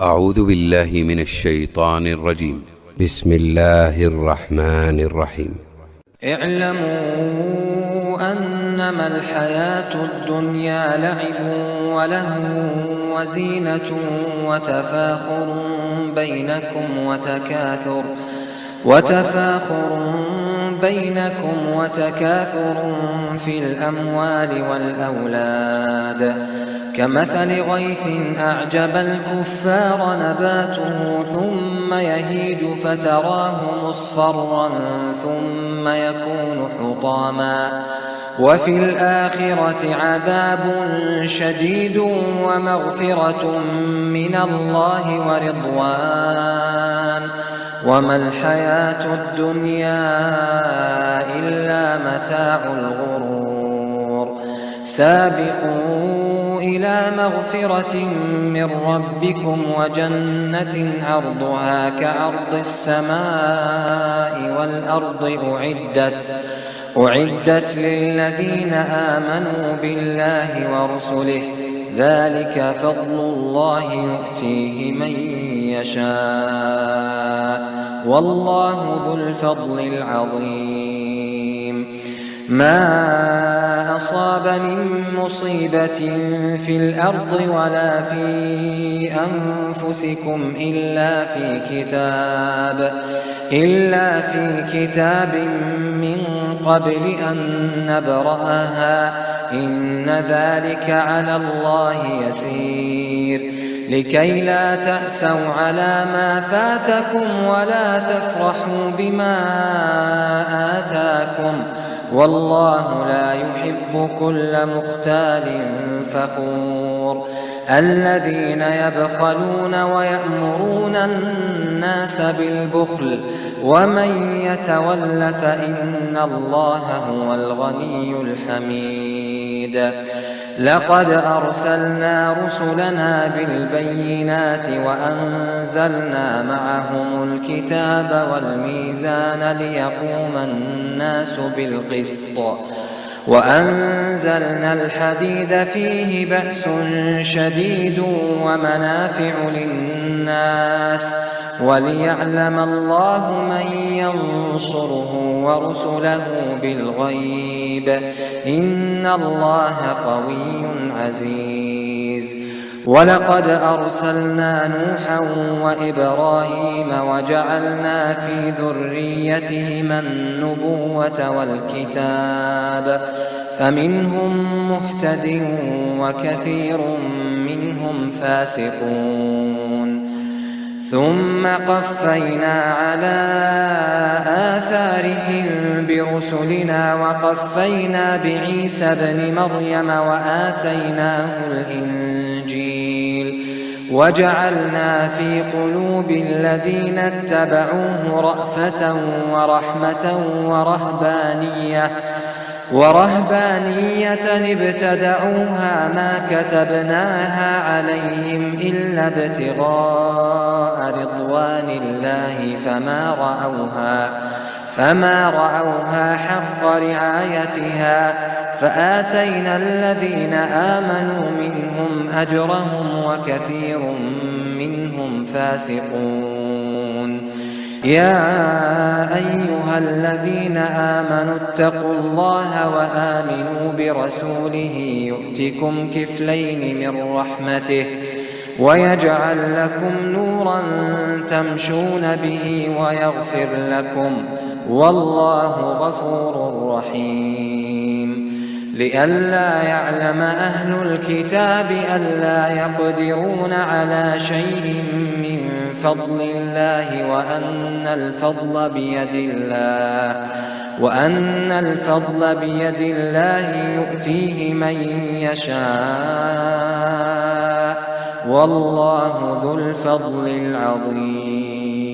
أعوذ بالله من الشيطان الرجيم. بسم الله الرحمن الرحيم. اعلموا أنما الحياة الدنيا لعب ولهو وزينة وتفاخر بينكم وتكاثر في الأموال والأولاد كمثل غيث أعجب الكفار نباته ثم يهيج فتراه مصفرا ثم يكون حطاما وفي الآخرة عذاب شديد ومغفرة من الله ورضوان وما الحياة الدنيا إلا متاع الغرور. سابقوا إلى مغفرة من ربكم وجنة عرضها كعرض السماء والأرض أعدت للذين آمنوا بالله ورسله ذلك فضل الله يؤتيه من يشاء والله ذو الفضل العظيم. ما أصاب من مصيبة في الأرض ولا في أنفسكم إلا في كتاب من قبل أن نبرأها إن ذلك على الله يسير. لكي لا تأسوا على ما فاتكم ولا تفرحوا بما آتاكم والله لا يحب كل مختال فخور. الذين يبخلون ويأمرون الناس بالبخل ومن يتول فإن الله هو الغني الحميد. لقد أرسلنا رسلنا بالبينات وأنزلنا معهم الكتاب والميزان ليقوم الناس بالقسط وأنزلنا الحديد فيه بأس شديد ومنافع للناس وليعلم الله من ينصره ورسله بالغيب إن الله قوي عزيز. ولقد أرسلنا نوحا وإبراهيم وجعلنا في ذريتهما النبوة والكتاب فمنهم مهتد وكثير منهم فاسقون. ثم قفينا على آثارهم برسلنا وقفينا بعيسى ابن مريم وآتيناه الإنجيل وجعلنا في قلوب الذين اتبعوه رأفة ورحمة ورهبانية ابتدعوها ما كتبناها عليهم إلا ابتغاء رضوان الله فما رعوها حق رعايتها فآتينا الذين آمنوا منهم أجرهم وكثير منهم فاسقون. يا أيها الذين آمنوا اتقوا الله وآمنوا برسوله يؤتكم كفلين من رحمته ويجعل لكم نورا تمشون به ويغفر لكم والله غفور رحيم. لئلا يعلم أهل الكتاب ألا يقدرون على شيء من فضل الله وأن الفضل بيد الله يؤتيه من يشاء والله ذو الفضل العظيم.